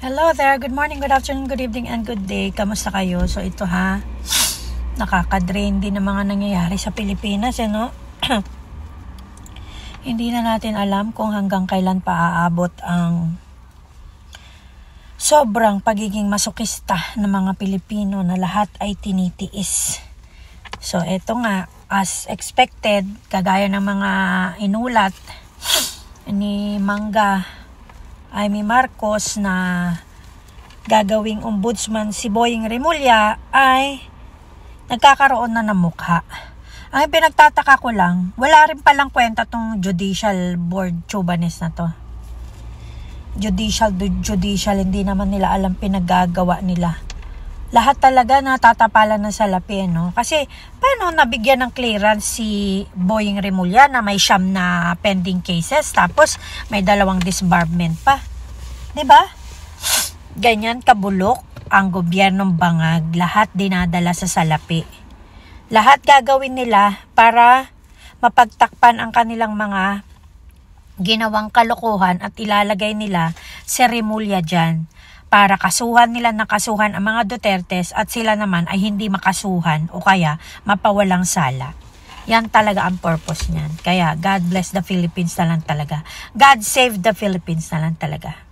Hello there, good morning, good afternoon, good evening, and good day. Kamusta kayo? So ito nakaka-drain din ng mga nangyayari sa Pilipinas, no? Hindi na natin alam kung hanggang kailan pa aabot ang sobrang pagiging masokista ng mga Pilipino na lahat ay tinitiis. So ito nga, as expected, kagaya ng mga inulat ni Amy Marcos na gagawing ombudsman si Boying Remulla ay nagkakaroon na ng mukha. Ang pinagtataka ko lang, wala rin palang kwenta tong judicial board Chubanes na to. Judicial, hindi naman nila alam pinaggagawa nila. Lahat talaga natatapalan ng salapi, no? Kasi paano nabigyan ng clearance si Boying Remulla na may siyam na pending cases tapos may 2 disbarment pa? 'Di ba? Ganyan kabulok ang gobyernong bangag, lahat dinadala sa salapi. Lahat gagawin nila para mapagtakpan ang kanilang mga ginawang kalokohan at ilalagay nila si Remulla dyan para kasuhan nila ng kasuhan ang mga Dutertes at sila naman ay hindi makasuhan o kaya mapawalang sala. Yan talaga ang purpose niyan. Kaya God bless the Philippines na lang talaga. God save the Philippines na lang talaga.